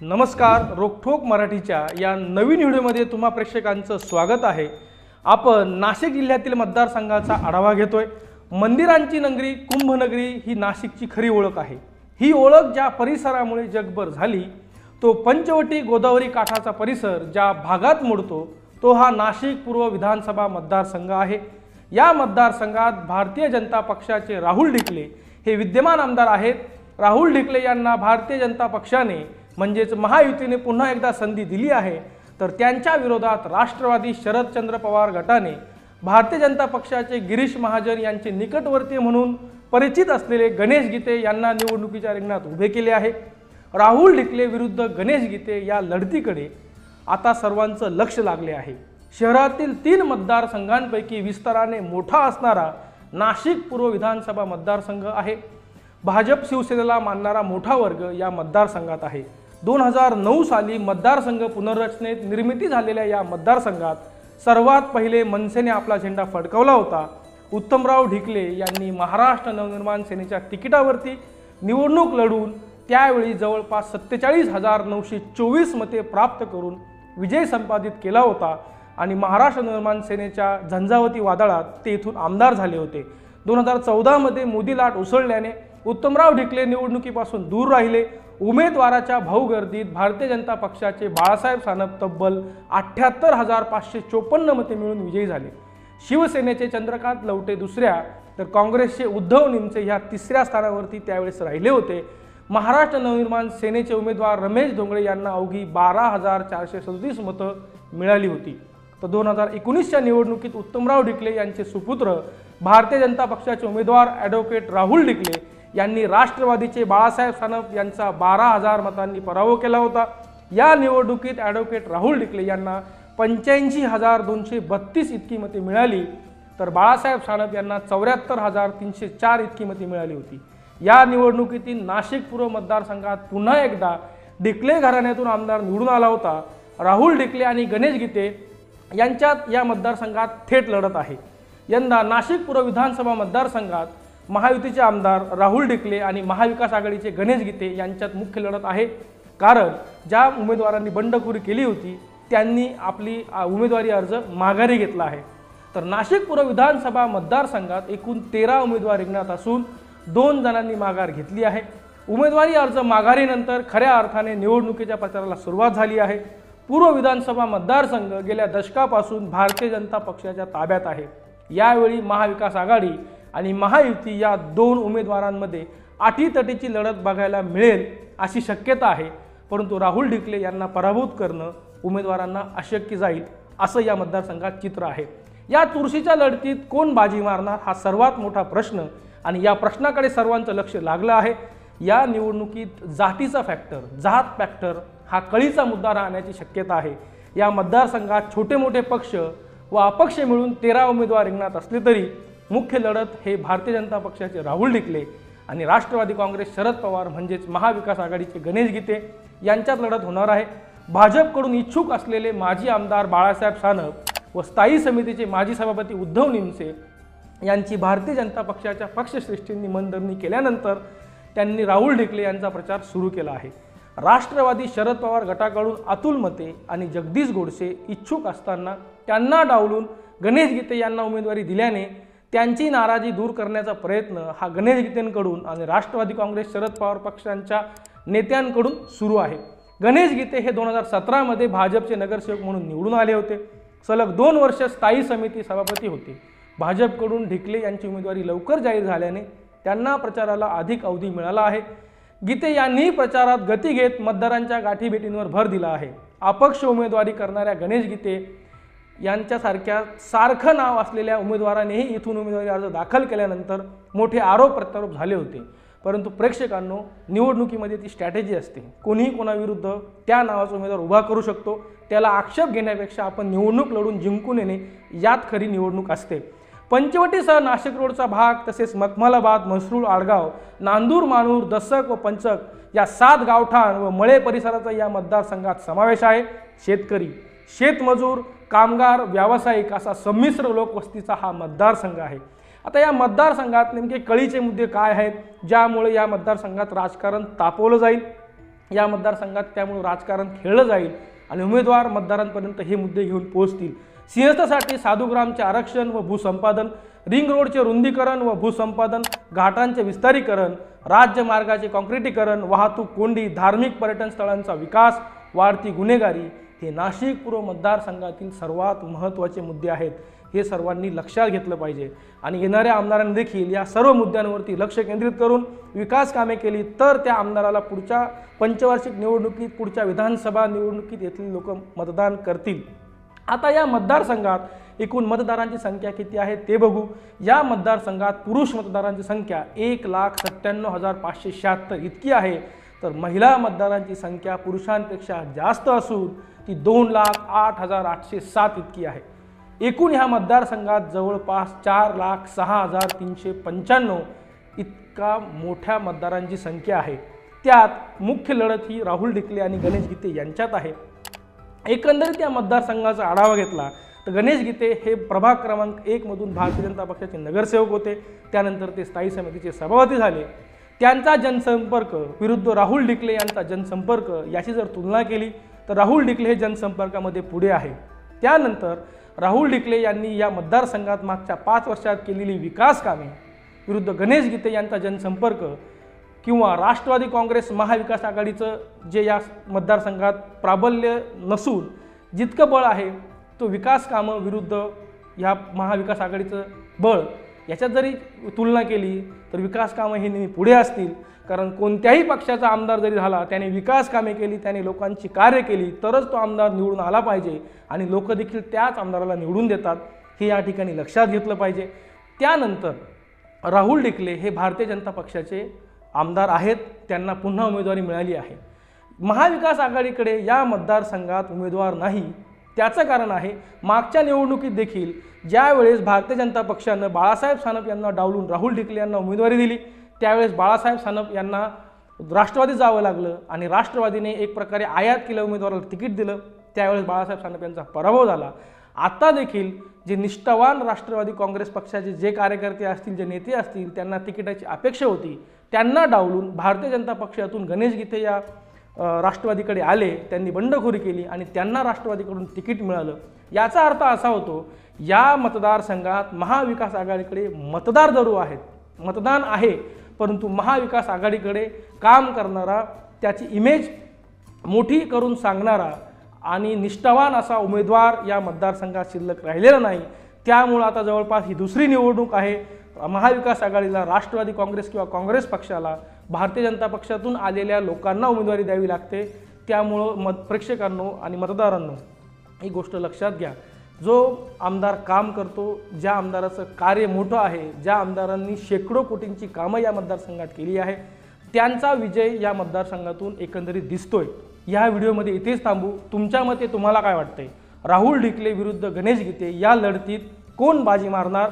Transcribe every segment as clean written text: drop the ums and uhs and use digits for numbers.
नमस्कार, रोखोक मराठीच्या या नवीन व्हिडिओमध्ये तुम्हा प्रेक्षकांचं स्वागत आहे। आपण नाशिक जिल्ह्यातील मतदारसंघाचा आढावा घेतोय। मंदिरांची नगरी कुंभनगरी ही नाशिकची खरी ओळख आहे। ही ओळख ज्या परिसरामुळे जगभर झाली तो पंचवटी गोदावरी काठाचा परिसर ज्या भागात मोडतो तो हा नाशिक पूर्व विधानसभा मतदारसंघ आहे। या मतदारसंघात भारतीय जनता पक्षाचे राहुल ढिकले हे विद्यमान आमदार आहेत। राहुल ढिकले यांना भारतीय जनता पक्षाने म्हणजेच महायुतीने पुन्हा एकदा संधी दिली आहे, तर त्यांच्या विरोधात राष्ट्रवादी शरदचंद्र पवार गटाने भारतीय जनता पक्षाचे गिरीश महाजन यांचे निकटवर्तीय म्हणून परिचित असलेले गणेश गीते यांना निवडणुकीच्या रिंगणात उभे केले आहे। राहुल ढिकले विरुद्ध गणेश गीते या लढतीकडे आता सर्वांचं लक्ष लागले आहे। शहरातील 3 मतदारसंघांपैकी विस्ताराने मोठा असणारा नाशिक पूर्व विधानसभा मतदारसंघ आहे। भाजप शिवसेनेला मानणारा मोठा वर्ग या मतदारसंघात आहे। 2009 साली मतदारसंघ पुनर्रचनेत निर्मिती झालेल्या या मतदारसंघात सर्वात पहिले मनसेने आपला झेंडा फडकवला होता। उत्तमराव ढिकले यांनी महाराष्ट्र नवनिर्माण सेनेच्या तिकिटावरती निवडणूक लढवून त्यावेळी जवळपास 47,924 मते प्राप्त करून विजय संपादित केला होता आणि महाराष्ट्र नवनिर्माण सेनेच्या झंझावती वादळात ते इथून आमदार झाले होते। 2014 मध्ये मोदी लाट उसळल्याने उत्तमराव ढिकले निवडणुकीपासून दूर राहिले। उमेदवाराच्या भाऊगर्दीत भारतीय जनता पक्षाचे बाळासाहेब सानप तब्बल 78,554 मते मिळून विजयी झाले। शिवसेनेचे चंद्रकांत लवटे दुसऱ्या तर काँग्रेसचे उद्धव निमसे ह्या तिसऱ्या स्थानावरती त्यावेळेस राहिले होते। महाराष्ट्र नवनिर्माण सेनेचे उमेदवार रमेश धोंगळे यांना अवघी 12,437 मतं मिळाली होती। तर 2019च्या निवडणुकीत उत्तमराव ढिकले यांचे सुपुत्र भारतीय जनता पक्षाचे उमेदवार ॲडव्होकेट राहुल ढिकले यांनी राष्ट्रवादीचे बाळासाहेब सानप यांचा 12,000 मतांनी पराभव केला होता। या निवडणुकीत ॲडव्होकेट राहुल ढिकले यांना 85,232 इतकी मते मिळाली, तर बाळासाहेब सानप यांना 74,304 इतकी मते मिळाली होती। या निवडणुकीतील नाशिक पूर्व मतदारसंघात पुन्हा एकदा ढिकले घराण्यातून आमदार निवडून आला होता। राहुल ढिकले आणि गणेश गीते यांच्यात या मतदारसंघात थेट लढत आहे। यंदा नाशिक पूर्व विधानसभा मतदारसंघात महायुतीचे आमदार राहुल ढिकले आणि महाविकास आघाडीचे गणेश गीते यांच्यात मुख्य लढत आहे। कारण ज्या उमेदवारांनी बंडखोरी केली होती त्यांनी आपली उमेदवारी अर्ज माघारी घेतला आहे। तर नाशिक पूर्व विधानसभा मतदारसंघात एकूण 13 उमेदवार रिंगणात असून 2 जणांनी माघार घेतली आहे। उमेदवारी अर्ज माघारीनंतर खऱ्या अर्थाने निवडणुकीच्या प्रचाराला सुरुवात झाली आहे। पूर्व विधानसभा मतदारसंघ गेल्या दशकापासून भारतीय जनता पक्षाच्या ताब्यात आहे। यावेळी महाविकास आघाडी आणि महायुती या 2 उमेदवारांमध्ये अटीतटीची लढत बघायला मिळेल अशी शक्यता आहे, परंतु राहुल ढिकले यांना पराभूत करणं उमेदवारांना अशक्य जाईल असं या मतदारसंघात चित्र आहे। या चुरशीच्या लढतीत कोण बाजी मारणार हा सर्वात मोठा प्रश्न आणि या प्रश्नाकडे सर्वांचं लक्ष लागलं आहे। या निवडणुकीत जातीचा फॅक्टर, जात फॅक्टर हा कळीचा मुद्दा राहण्याची शक्यता आहे। या मतदारसंघात छोटे मोठे पक्ष व अपक्ष मिळून 13 उमेदवार रिंगणात असले तरी मुख्य लढत हे भारतीय जनता पक्षाचे राहुल ढिकले आणि राष्ट्रवादी काँग्रेस शरद पवार म्हणजेच महाविकास आघाडीचे गणेश गीते यांच्यात लढत होणार आहे। भाजपकडून इच्छुक असलेले माजी आमदार बाळासाहेब सानप व स्थायी समितीचे माजी सभापती उद्धव निमसे यांची भारतीय जनता पक्षाच्या पक्षश्रेष्ठींनी मनधरणी केल्यानंतर त्यांनी राहुल ढिकले यांचा प्रचार सुरू केला आहे। राष्ट्रवादी शरद पवार गटाकडून अतुल मते आणि जगदीश गोडसे इच्छुक असताना त्यांना डावलून गणेश गीते यांना उमेदवारी दिल्याने त्यांची नाराजी दूर करण्याचा प्रयत्न हा गणेश गीतेंकडून आणि राष्ट्रवादी काँग्रेस शरद पवार पक्षांच्या नेत्यांकडून सुरू आहे। गणेश गीते हे 2017 मध्ये भाजपचे नगरसेवक म्हणून निवडून आले होते। सलग 2 वर्ष स्थायी समिती सभापती होते। भाजपकडून ढिकले यांची उमेदवारी लवकर जाहीर झाल्याने त्यांना प्रचाराला अधिक अवधी मिळाला आहे। गीते यांनी प्रचारात गती घेत मतदारांच्या गाठीभेटींवर भर दिला आहे। अपक्ष उमेदवारी करणाऱ्या गणेश गीते यांच्यासारख्या सारखं नाव असलेल्या उमेदवारांनीही इथून उमेदवारी अर्ज दाखल केल्यानंतर मोठे आरोप प्रत्यारोप झाले होते, परंतु प्रेक्षकांनो निवडणुकीमध्ये ती स्ट्रॅटेजी असते। कोणीही कोणाविरुद्ध त्या नावाचा उमेदवार उभा करू शकतो, त्याला आक्षेप घेण्यापेक्षा आपण निवडणूक लढून जिंकून येणे यात खरी निवडणूक असते। पंचवटीसह नाशिक रोडचा भाग तसेच मखमलाबाद, म्हसरूळ, आडगाव, नांदूर, मानूर, दसक व पंचक या 7 गावठाण व मळे परिसराचा या मतदारसंघात समावेश आहे। शेतकरी, शेतमजूर, कामगार, व्यावसायिक असा संमिश्र लोकवस्तीचा हा मतदारसंघ आहे। आता या मतदारसंघात नेमके कळीचे मुद्दे काय आहेत ज्यामुळे या मतदारसंघात राजकारण तापवलं जाईल या मतदारसंघात त्यामुळे राजकारण खेळलं जाईल आणि उमेदवार मतदारांपर्यंत हे मुद्दे घेऊन पोहोचतील। सिंहस्थसाठी साधुग्रामचे आरक्षण व भूसंपादन, रिंग रोडचे रुंदीकरण व भूसंपादन, घाटांचे विस्तारीकरण, राज्यमार्गाचे काँक्रिटीकरण, वाहतूक कोंडी, धार्मिक पर्यटन स्थळांचा विकास, वाढती गुन्हेगारी हे नाशिक पूर्व मतदारसंघातील सर्वात महत्त्वाचे मुद्दे आहेत। हे सर्वांनी लक्षात घेतलं पाहिजे आणि येणाऱ्या आमदारांनी देखील या सर्व मुद्द्यांवरती लक्ष केंद्रित करून विकास कामे केली तर त्या आमदाराला पुढच्या पंचवार्षिक निवडणुकीत, पुढच्या विधानसभा निवडणुकीत येथील लोक मतदान करतील। आता या मतदारसंघात एकूण मतदारांची संख्या किती आहे ते बघू। या मतदारसंघात पुरुष मतदारांची संख्या 1,97,576 इतकी आहे, तर महिला मतदारांची संख्या पुरुषांपेक्षा जास्त असून ती 2,08,807 इतकी आहे। एकूण ह्या मतदारसंघात जवळपास 4,06,395 इतका मोठ्या मतदारांची संख्या आहे। त्यात मुख्य लढत ही राहुल ढिकले आणि गणेश गीते यांच्यात आहे। एकंदरीत या मतदारसंघाचा आढावा घेतला तर गणेश गीते हे प्रभाग क्रमांक 1 मधून भारतीय जनता पक्षाचे नगरसेवक होते, त्यानंतर ते स्थायी समितीचे सभापती झाले। त्यांचा जनसंपर्क विरुद्ध राहुल ढिकले यांचा जनसंपर्क याची जर तुलना केली तर राहुल ढिकले हे जनसंपर्कामध्ये पुढे आहे। त्यानंतर राहुल ढिकले यांनी या मतदारसंघात मागच्या 5 वर्षात केलेली विकास कामे विरुद्ध गणेश गीते यांचा जनसंपर्क किंवा राष्ट्रवादी काँग्रेस महाविकास आघाडीचं जे या मतदारसंघात प्राबल्य नसून जितकं बळ आहे तो विकास कामं विरुद्ध या महाविकास आघाडीचं बळ याच्यात जरी तुलना केली तर विकास कामं ही नेहमी पुढे असतील, कारण कोणत्याही पक्षाचा आमदार जरी झाला त्याने विकास कामे केली, त्याने लोकांची कार्य केली तरच तो आमदार निवडून आला पाहिजे आणि लोक देखील त्याच आमदाराला निवडून देतात, हे या ठिकाणी लक्षात घेतलं पाहिजे। त्यानंतर राहुल ढिकले हे भारतीय जनता पक्षाचे आमदार आहेत, त्यांना पुन्हा उमेदवारी मिळाली आहे। महाविकास आघाडीकडे या मतदारसंघात उमेदवार नाही, त्याचं कारण आहे मागच्या निवडणुकीत देखील ज्यावेळेस भारतीय जनता पक्षानं बाळासाहेब सानप यांना डावलून राहुल ढिकले यांना उमेदवारी दिली त्यावेळेस बाळासाहेब सानप यांना राष्ट्रवादीत जावं लागलं आणि राष्ट्रवादीने एक प्रकारे आयात केलं, उमेदवाराला तिकीट दिलं, त्यावेळेस बाळासाहेब सानप यांचा पराभव झाला। आता देखील जे निष्ठावान राष्ट्रवादी काँग्रेस पक्षाचे जे कार्यकर्ते असतील, जे नेते असतील, त्यांना तिकिटाची अपेक्षा होती, त्यांना डावलून भारतीय जनता पक्षातून गणेश गीते या राष्ट्रवादीकडे आले, त्यांनी बंडखोरी केली आणि त्यांना राष्ट्रवादीकडून तिकीट मिळालं। याचा अर्थ असा होतो या मतदारसंघात महाविकास आघाडीकडे मतदार जरूर आहेत, मतदान आहे, परंतु महाविकास आघाडीकडे काम करणारा, त्याची इमेज मोठी करून सांगणारा आणि निष्ठावान असा उमेदवार या मतदारसंघात शिल्लक राहिलेला नाही। त्यामुळे आता जवळपास ही दुसरी निवडणूक आहे। महाविकास आघाडीला, राष्ट्रवादी काँग्रेस किंवा काँग्रेस पक्षाला भारतीय जनता पक्षातून आलेल्या लोकांना उमेदवारी द्यावी लागते। त्यामुळं प्रेक्षकांनो आणि मतदारांनो ही गोष्ट लक्षात घ्या, जो आमदार काम करतो, ज्या आमदाराचं कार्य मोठं आहे, ज्या आमदारांनी शेकडो कोटींची कामं या मतदारसंघात केली आहे, त्यांचा विजय या मतदारसंघातून एकंदरीत दिसतोय। या व्हिडिओमध्ये इथेच थांबू। तुमच्या मते तुम्हाला काय वाटतंय? राहुल ढिकले विरुद्ध गणेश गीते या लढतीत कोण बाजी मारणार?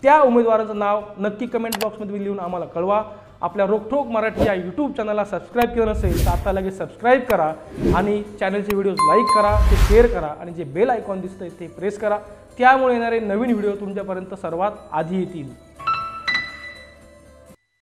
त्या उमेदवाराचं नाव नक्की कमेंट बॉक्समध्ये लिहून आम्हाला कळवा। आपल्या रोखोक मराठी या यूट्यूब चॅनलला सबस्क्राईब केलं नसेल तर आता लगेच सबस्क्राईब करा आणि चॅनलचे व्हिडिओज लाईक करा, ते शेअर करा आणि जे बेल आयकॉन दिसतंय ते प्रेस करा, त्यामुळे येणारे नवीन व्हिडिओ तुमच्यापर्यंत सर्वात आधी येतील।